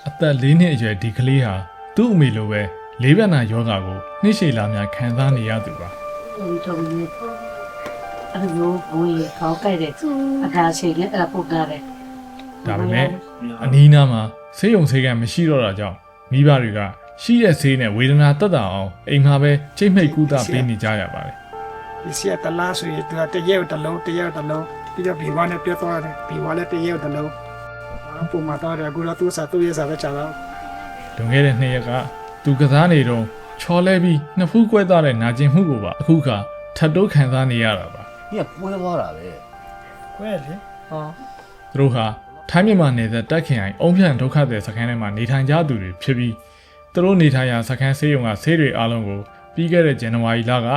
အသက်၄နှစ်အရွယ်ဒီကလေးဟာသူ့အမေလိုပဲလေးဘက်နာယောဂါကိုနှိမ့်ရှည်လာများခံစားနေရသူပါ အဲ့လိုဝေခေါ်ကြတဲ့အခါရှိလေအဲ့ပုတ်တာတဲ့ ဒါပေမဲ့အနီးနားမှာဆေးရုံဆေးကမ်းမရှိတော့တာကြောင့်မိဘတွေကရှိတဲ့ဆေးနဲ့ဝေဒနာတက်တာအောင်အိမ်မှာပဲချိတ်မိတ်ကူတာပေးနေကြရပါတယ် ဒီစီတလားဆိုရင်သူကတရက်တလုံးပြီးတော့ဘီဝါနဲ့ပြတ်သွားတယ်ဘီဝါလည်းတရက်တလုံးပုံမှန်တော့အခုတော့သူ့ရဲ့စာပဲချတော့ လွန်ခဲ့တဲ့2ရက်ကသူကစားနေတော့ချော်လဲပြီးနှစ်ဖူးကွဲသွားတဲ့နာကျင်မှုကိုပါအခုခါထပ်တိုးခံစားနေရတာပါ ညကွဲသွားတာပဲ ကွဲလေဟော သူတို့ဟာထိုင်းမြန်မာနယ်စပ်တက်ခင်အိုင်အုံဖြန့်ဒုက္ခသည်စခန်းထဲမှာနေထိုင်ကြသူတွေဖြစ်ပြီးသူတို့နေထိုင်ရာစခန်းဆေးရုံကဆေးတွေအားလုံးကိုပြီးခဲ့တဲ့ဇန်နဝါရီလက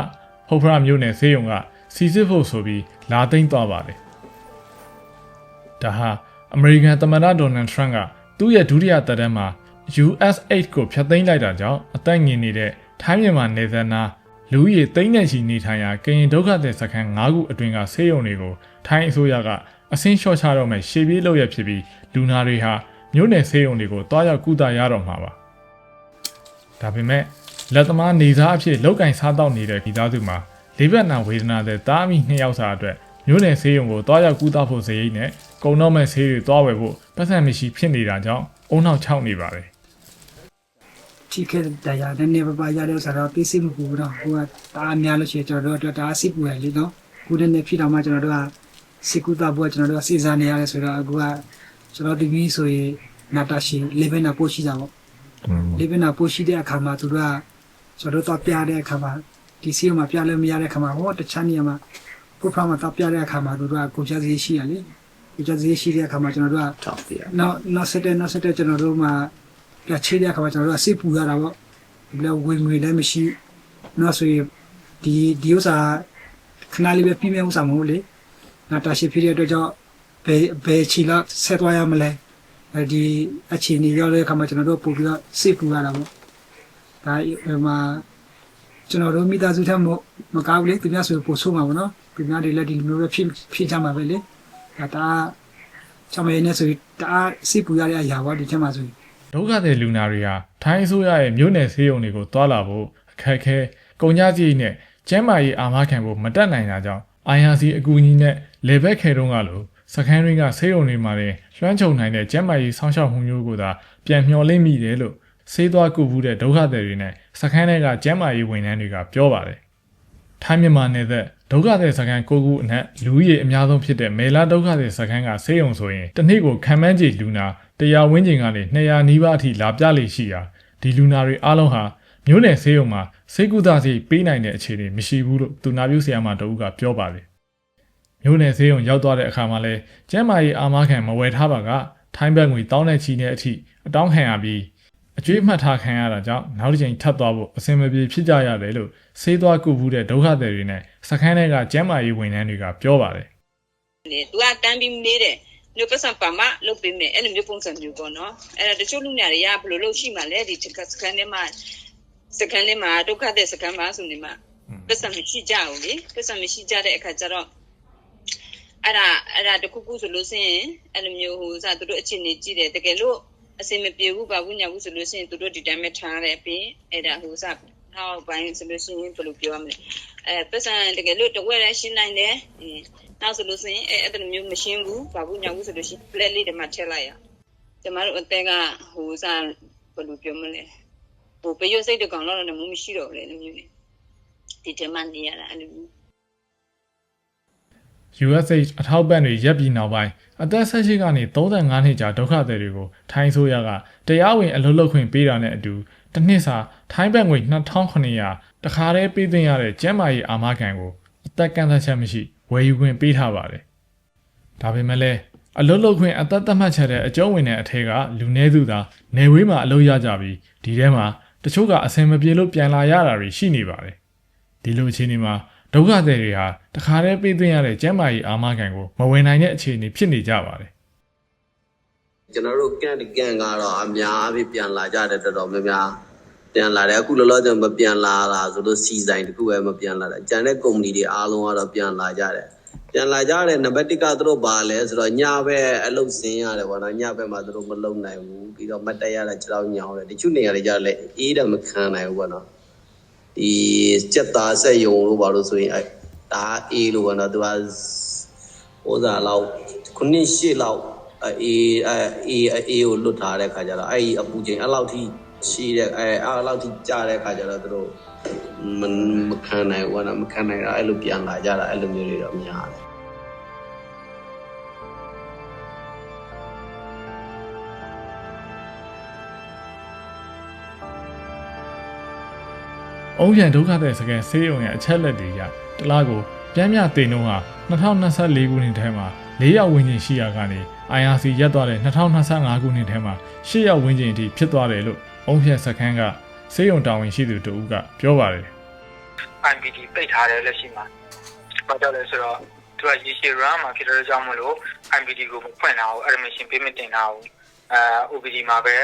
ဟုတ်ဖရမြို့နယ်ဆေးရုံကစီစစ်ဖို့ဆိုပြီးလာသိမ်းသွားပါတယ်ဒါဟာအမေရိကန်သမ္မတဒေါ်နယ်ထရန့်ကသူ့ရဲ့ဒုတိယသက်တမ်းမှာ US8 ကိုဖျက်သိမ်းလိုက်တာကြောင့်အသက်ငင်နေတဲ့ထိုင်းမြန်မာနယ်စပ်နာလူဦးရေသိန်းနဲ့ချီနေထိုင်ရာကရင်ဒုက္ခသည်စခန်း9ခုအတွင်းကဆေးရုံတွေကိုထိုင်းအစိုးရကအဆင့်လျှော့ချတော့မဲ့ရှေ့ပြေးလုပ်ရဖြစ်ပြီးလူနာတွေဟာမြို့နယ်ဆေးရုံတွေကိုတွားရောက်ကုသရတော့မှာပါဒါပေမဲ့လက်သမားနေစားအဖြစ်လောက်ကင်စားတော့နေတဲ့မိသားစုမှာလေးဘက်နာဝေဒနာတဲ့တားမိ2ယောက်စာအတွက်မြို့နယ်ဆေးရုံကိုတွားရောက်ကုသဖို့စရိတ်နဲ့ကုံတော့မဲ့ဆေးတွေတွားဝယ်ဖို့ပတ်စံမရှိဖြစ်နေတာကြောင့်အုံနောက်ချောက်နေပါတယ် ထိခဲ့တရားနဲ့နေပါရတဲ့ဆိုတော့သိစိမပူတော့ဟိုကတားများလို့ရှိရင်ကျွန်တော်တို့တားစိပူရလေနော်ခုတည်းနဲ့ဖြစ်တော့မှကျွန်တော်တို့ကစိကုသဖို့ကျွန်တော်တို့ကစီစားနေရတယ်ဆိုတော့အခုကကျွန်တော်ဒီပြီးဆိုရင်နာတာရှိလေဘယ်နာပို့ရှိတာပေါ့လေဘယ်နာပို့ရှိတဲ့အခါမှာသူတို့ကကျွန်တော်တို့တော့ပြတဲ့အခါမှာဒီစီမှာပြလို့မရတဲ့အခါမှာဟောတခြားနေရာမှာပုဖာမှာတော့ပြတဲ့အခါမှာသူတို့ကကိုချစီရှိရလေကိုချစီရှိတဲ့အခါမှာကျွန်တော်တို့ကနောက်ဆက်တဲ့ကျွန်တော်တို့မှာပြချေတဲ့အခါမှာကျွန်တော်တို့ကစိပူရတာပေါ့ဘယ်ဝင်ငွေလည်းမရှိနောက်ဆိုရင်ဒီဥစ္စာခဏလေးပဲပြင်းပြဥစ္စာမဟုတ်လေနာတာရှိဖြစ်တဲ့အတွက်ကြောင့်ဘယ်ချီလာဆက်သွားရမလဲဒီအခြေအနေရောက်တဲ့အခါမှာကျွန်တော်တို့ပို့ပြီးတော့စိပူရတာပေါ့ဒါမှာကျွန်တော်တို့မိသားစုထက်မကောင်းလေသူများဆိုပို့ဆိုးမှာပေါ့နော်သူများတွေလည်းဒီလိုပဲဖြစ်ကြမှာပဲလေဒါချမရနေဆိုဒါစိပူရတဲ့အရာပေါ့ဒီချက်မှာဆို ဒုက္ခသည်လူနာတွေဟာထိုင်းအစိုးရရဲ့မြို့နယ်ဆေးရုံတွေကိုတွာလာဖို့အခက်အခဲကုန်ကြစည်နဲ့ကျန်းမာရေးအာမခံဖို့မတက်နိုင်တာကြောင့် IRC အကူအညီနဲ့လေဘက်ခဲတုံးကလို့စခန်းတွေကဆေးရုံတွေမှာလည်းလွှမ်းခြုံနိုင်တဲ့ကျန်းမာရေးစောင့်ရှောက်မှုမျိုးကိုသာပြန်မျှော်လင့်မိတယ်လို့ဆေးသွားကုဘူးတဲ့ဒုက္ခသည်တွေနဲ့စခန်းတွေကကျန်းမာရေးဝန်ထမ်းတွေကပြောပါတယ်။ထိုင်းမြန်မာနယ်သက်ဒုက္ခသည်စခန်း9ခုအနက်လူဦးရေအများဆုံးဖြစ်တဲ့မေလာဒုက္ခသည်စခန်းကဆေးရုံဆိုရင်တစ်နေ့ကိုခံမှန်းခြေလူနာ100ဝန်းကျင်ကနေ200နီးပါးအထိလာပြလေရှိရာဒီလူနာတွေအားလုံးဟာမြို့နယ်ဆေးရုံမှာဆေးကုသဆေးပေးနိုင်တဲ့အခြေအနေမရှိဘူးလို့သူနာပြုဆရာမတဦးကပြောပါတယ်။မြို့နယ်ဆေးရုံရောက်သွားတဲ့အခါမှာလဲကျန်းမာရေးအာမခံမဝယ်ထားပါကထိုင်းဘက်ငွေတောင်းတဲ့ချီနဲ့အထိအတောင်းခံရပြီးအကျွေးမှတ်ထားခံရတာကြောင့်နောက်တစ်ချိန်ထပ်သွားဖို့အဆင်မပြေဖြစ်ကြရတယ်လို့ဆေးသွားကုဘူးတဲ့ဒုက္ခသည်တွေနဲ့စခန်းတွေကကျန်းမာရေးဝန်ထမ်းတွေကပြောပါတယ်။သူကတန်းပြီးနေတယ်မျိုးပတ်စံပါမလုပ်ပေးမယ်အဲ့လိုမျိုးပုံစံမျိုးပေါ့နော်အဲ့ဒါတချို့လူညာတွေကဘယ်လိုလုပ်ရှိမှလဲဒီစခန်းထဲမှာဒုက္ခသည်စခန်းမှာဆိုနေမှာပတ်စံမရှိကြဘူးလေပတ်စံမရှိကြတဲ့အခါကျတော့အဲ့ဒါတခုခုဆိုလို့ရှိရင်အဲ့လိုမျိုးဟိုစားသူတို့အခြေအနေကြည့်တယ်တကယ်လို့အစင်မပြေဘူးပါဘူးညာဘူးဆိုလို့ရှိရင်သူတို့ဒီတိုင်းပဲထားတယ်ပြီးအဲ့ဒါဟိုစားနောက်ပိုင်းဆိုလို့ရှိရင်ဘယ်လိုပြောရမလဲပတ်စံတကယ်လို့တဝက်ရရှင်းနိုင်တယ်နောက်ဆိုလို့ရှိရင်အဲ့လိုမျိုးမရှင်းဘူးဘာဘူးညာဘူးဆိုလို့ရှိရင် plate လေးတွေမှာထည့်လိုက်ရကျမတို့အသက်ကဟိုစားဘယ်လိုပြောမလဲဟိုပရွတ်စိတ်တကောင်တော့လည်းမရှိတော့ဘူးလေလိုမျိုးဒီထဲမှာနေရတာအဲ့လို USH အထောက်ပံ့တွေရပ်ပြီးနောက်ပိုင်းအသက်18ကနေ35နှစ်ကြာဒုက္ခသည်တွေကိုထိုင်းဆိုရကတရားဝင်အလုပ်လုပ်ခွင့်ပေးတာနဲ့အတူတစ်နှစ်စာထိုင်းဘတ်ငွေ2900တခါတည်းပေးသွင်းရတဲ့ကျန်းမာရေးအာမခံကိုအသက်ကန့်သတ်ချက်မရှိဝယ်ယူခွင့်ပေးထားပါတယ်။ဒါပေမဲ့လည်းအလုပ်လုပ်ခွင့်အသက်သတ်မှတ်ချက်တဲ့အကျုံးဝင်တဲ့အထက်ကလူနည်းစုသာနေဝေးမှာအလုပ်ရကြပြီးဒီထဲမှာတချို့ကအဆင်မပြေလို့ပြန်လာရတာတွေရှိနေပါတယ်။ဒီလိုအခြေအနေမှာဒုက္ခသည်တွေဟာတခါတည်းပေးသွင်းရတဲ့ကျန်းမာရေးအာမခံကိုမဝင်နိုင်တဲ့အခြေအနေဖြစ်နေကြပါတယ်ကျွန်တော်တို့ကန်ကတော့အများအပြားပြန်လာကြတယ်တော်တော်များများပြန်လာတယ်အခုလောလောဆယ်မပြန်လာတာဆိုလို့စီဆိုင်တခုပဲမပြန်လာတာကျန်တဲ့ကုမ္ပဏီတွေအားလုံးကတော့ပြန်လာကြတယ် ပြန်လာကြတဲ့နံပါတ်1ကသူတို့ပါလဲဆိုတော့ညဘက်အလုပ်စင်းရတယ်ပေါ့နော်ညဘက်မှာသူတို့မလုံနိုင်ဘူးပြီးတော့မတ်တက်ရတာ6ညောင်းတယ်တချို့နေရာတွေကြလဲအေးတယ်မခံနိုင်ဘူးပေါ့နော်ဒီစက်သားဆက်ယုံလို့ပါလို့ဆိုရင်ဒါအေးလို့ပေါ့နော်သူကဟိုစားလောက်9-8လောက်အေးကိုလွတ်ထားတဲ့ခါကျတော့အဲ့ဒီအပူချိန်အဲ့လောက်ထိရှိတဲ့အဲ့လောက်ထိကြားတဲ့ခါကျတော့သူတို့မခံနိုင်ဘူးနော်မခံနိုင်တာအဲ့လိုပြန်လာကြတာအဲ့လိုမျိုးလေးတော့များတယ်အုံးပြန်ဒုက္ခတဲ့စကန်ဆေးရုံရဲ့အချက်လက်တွေရတလားကိုပြန်မြတင်တော့ဟာ2024ခုနှစ်ထဲမှာ4ရောက်ဝန်းကျင်ရှိရာကနေ IRC ရက်သွားတဲ့2025ခုနှစ်ထဲမှာ8ရောက်ဝန်းကျင်အထိဖြစ်သွားတယ်လို့အုံးပြန်စကန်ကဆေးရုံတာဝန်ရှိသူတို့ကပြောပါတယ် IPD ပိတ်ထားတယ်လက်ရှိမှာဘာကြောင့်လဲဆိုတော့သူကရေရှည် run မှာဖြစ်တဲ့ကြောင့်မလို့ IPD ကိုမဖွင့်တာဘူး admission ပေးမတင်တာဘူးOPD မှာပဲ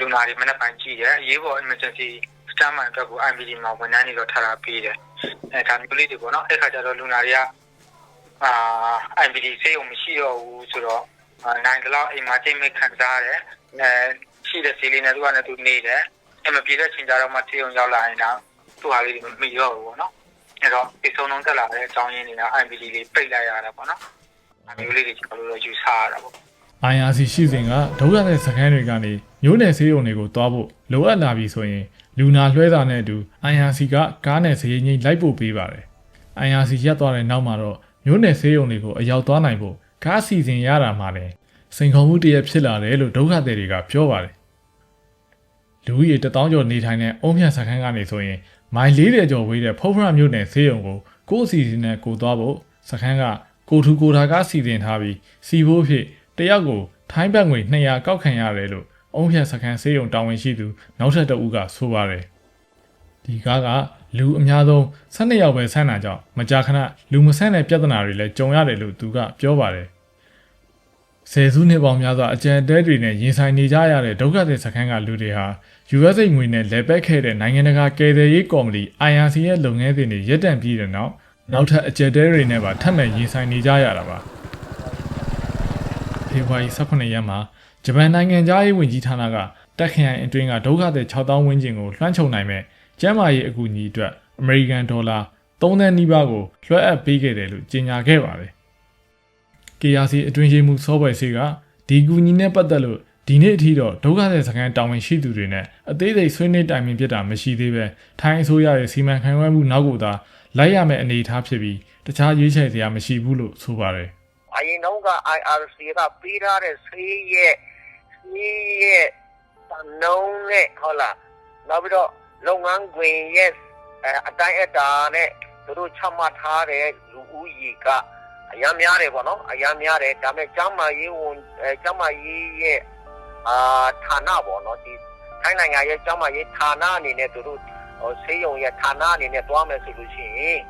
လူနာတွေမနေ့ပိုင်းကြည့်တယ်အရေးပေါ် emergency standby အတွက်ကို IPD မှာဝန်ထမ်းတွေတော့ထားတာပေးတယ်ဒါမျိုးလေးတွေပေါ့နော်အဲ့ခါကျတော့လူနာတွေကIPD ဆေးရုံမရှိတော့ဘူးဆိုတော့နိုင်ကလောက်အိမ်မှာချိန်မဲ့ခံစားရတယ်ရှိတဲ့ဆေးလေးနဲ့သူကလည်းသူနေတယ်အဲ့မပြေတဲ့ချိန်ကြတော့မှဆေးရုံရောက်လာရင်တော့သူ့ဟာလေးတွေမမီတော့ဘူးပေါ့နော်အဲ့တော့ဒီဆုံးလုံးတက်လာတဲ့အကြောင်းရင်းတွေက IPD လေးပိတ်လိုက်ရတာပေါ့နော်အမျိုးလေးတွေကျွန်တော်တို့ယူဆရတာပေါ့ IRC ရှိစဉ်ကဒုက္ခတဲ့စခန်းတွေကနေမျိုးနယ်ဆေးရုံတွေကိုတွားဖို့လိုအပ်လာပြီဆိုရင်လူနာလွှဲတာနဲ့အတူ IRC ကကားနဲ့ဈေးငိမ့်လိုက်ပို့ပေးပါတယ် IRC ရက်သွားတဲ့နောက်မှာတော့မျိုးနယ်ဆေးရုံတွေကိုအရောက်သွားနိုင်ဖို့ကားစီစဉ်ရတာမှလည်းစိန်ခေါ်မှုတရဖြစ်လာတယ်လို့ဒုက္ခသည်တွေကပြောပါတယ်လူဦးရေ1000ကျော်နေထိုင်တဲ့အုံးဖြန့်စခန်းကနေဆိုရင်မိုင်40ကျော်ဝေးတဲ့ဖုတ်ဖရမြို့နယ်ဆေးရုံကိုကိုယ့်အစီအစဉ်နဲ့ကိုသွားဖို့စခန်းကကိုထူကိုထာကစီစဉ်ထားပြီးစီဖို့ဖြစ်တယောက်ကိုထိုင်းဘတ်ငွေ200ကောက်ခံရတယ်လို့အုံးဖြန့်စခန်းဆေးရုံတာဝန်ရှိသူနောက်ထပ်တဦးကဆိုပါတယ်ဒီကားကလူအများဆုံး12ယောက်ပဲဆန်းတာကြောင့်မကြာခဏလူမဆန်းတဲ့ပြဿနာတွေလည်းကြုံရတယ်လို့သူကပြောပါတယ်ဆယ်စုနှစ်ပေါင်းများစွာအကြံတဲတွေနဲ့ရင်ဆိုင်နေကြရတဲ့ဒုက္ခသည်စခန်းကလူတွေဟာ US ငွေနဲ့လဲပတ်ခဲ့တဲ့နိုင်ငံတကာကယ်ဆယ်ရေးကော်မတီ IRC ရဲ့လုပ်ငန်းစဉ်တွေရပ်တန့်ပြီးတဲ့နောက်ထပ်အကြံတဲတွေနဲ့ပါထပ်မံရင်ဆိုင်နေကြရတာပါဖေဖော်ဝါရီ18ရက်မှာဂျပန်နိုင်ငံသားရေးဝန်ကြီးဌာနကတက်ခရိုင်အတွင်းကဒုက္ခသည်6000ဝန်းကျင်ကိုလွှမ်းခြုံနိုင်မဲ့ကျန်းမာရေးအကူအညီအတွက်အမေရိကန်ဒေါ်လာ3သန်းနီးပါးကိုလွှဲအပ်ပေးခဲ့တယ်လို့ကြေညာခဲ့ပါတယ်။ KRC အတွင်းရေးမှူးစောပွဲစီကဒီကူညီနဲ့ပတ်သက်လို့ဒီနေ့အထိတော့ဒုက္ခသည်စခန်းတာဝန်ရှိသူတွေနဲ့အသေးစိတ်ဆွေးနွေးတိုင်ပင်ဖြစ်တာမရှိသေးပဲထိုင်းအစိုးရရဲ့စီမံခန့်ခွဲမှုနောက်ကိုသာလိုက်ရမယ့်အနေအထားဖြစ်ပြီးတခြားရွေးချယ်စရာမရှိဘူးလို့ဆိုပါတယ်။အရင်တော့က IRC ကပေးထားတဲ့ဆေးရဲ့တန်နှုန်းနဲ့ဟုတ်လားနောက်ပြီးတော့လုပ်ငန်းခွင်ရဲ့အတိုင်းအတာနဲ့သူတို့ချမှတ်ထားတဲ့လူဦးရေကအများများတယ်ပေါ့နော်အများများတယ်ဒါပေမဲ့ကျန်းမာရေးရဲ့ဌာနပေါ့နော်ဒီထိုင်းနိုင်ငံရဲ့ကျန်းမာရေးဌာနအနေနဲ့သူတို့ဆေးရုံရဲ့ဌာနအနေနဲ့တွားမယ်ဆိုလို့ရှိရင်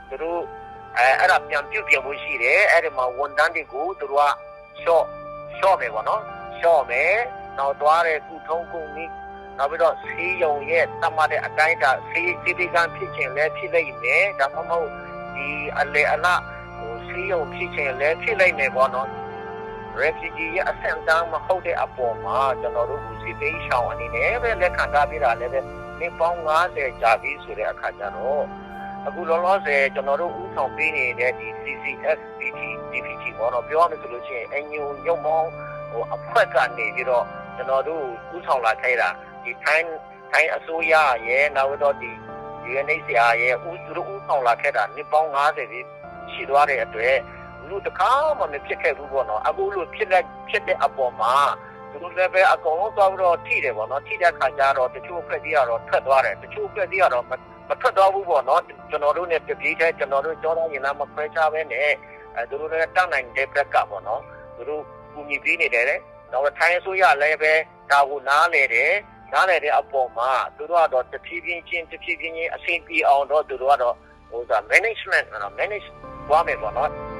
သူတို့အဲ့ဒါပြန်ပြုပြင်ဖို့ရှိတယ်အဲ့ဒီမှာဝန်ထမ်းတွေကိုသူတို့ကရှော့မယ်ပေါ့နော်ရှော့မယ်နောက်တွားတဲ့ကုထုံးကုန်ကြီးနောက်ပြီးတော့ဆေးရုံရဲ့တတ်မှတ်တဲ့အတိုင်းတာဆေးဒီကံဖြစ်ခြင်းလည်းဖြစ်လိမ့်မယ်ဒါမှမဟုတ်ဒီအလေအလဆေးရုံဖြစ်ခြင်းလည်းဖြစ်လိမ့်မယ်ပေါ့နော် refugee ရဲ့အဆင့်တန်းမဟုတ်တဲ့အပေါ်မှာကျွန်တော်တို့စစ်ပေးရှောင်အနေနဲ့ပဲလက်ခံထားပြတာလည်းပဲနေပေါင်း90ကြာပြီဆိုတဲ့အခါကျတော့အခုလောလောဆယ်ကျွန်တော်တို့ဥဆောင်ပေးနေတဲ့ဒီ DPT ပေါ့နော်ပြောရမယ်ဆိုလို့ရှိရင်အညုံညုံမောင်းအဖွဲ့ကနေပြီးတော့ကျွန်တော်တို့ဥဆောင်လာခဲ့တာဒီထိုင်းအစိုးရရဲ့နောက်တော့ဒီ UNHCR ရဲ့သူတို့ဥဆောင်လာခဲ့တာနေပေါင်း90ပြီရှိသွားတဲ့အတွက်လူတကားမှမဖြစ်ခဲ့ဘူးပေါ့နော်အခုလိုဖြစ်တဲ့အပေါ်မှာသူတို့လည်းပဲအကုန်လုံးသွားပြီးတော့ထိတယ်ပေါ့နော်ထိတဲ့ခါကျတော့တချို့အဖွဲ့ကြီးကတော့ထွက်သွားတယ်တချို့အဖွဲ့ကြီးကတော့မထွက်သွားဘူးပေါ့နော်ကျွန်တော်တို့ ਨੇ တပြေးတဲ့ကျွန်တော်တို့ကြောသားရင်လာမခွဲခြားပဲနဲ့သူတို့လည်းတောင်းနိုင်တဲ့ဘက်ကပေါ့နော်သူတို့ကူညီပေးနေတယ်တော့ထိုင်းအစိုးရလည်းပဲဒါကိုနားလေတဲ့အပေါ်မှာသူတို့ကတော့တဖြည်းဖြည်းချင်းအဆင်ပြေအောင်တော့သူတို့ကတော့management နော် manage သွားမယ်ပေါ့နော်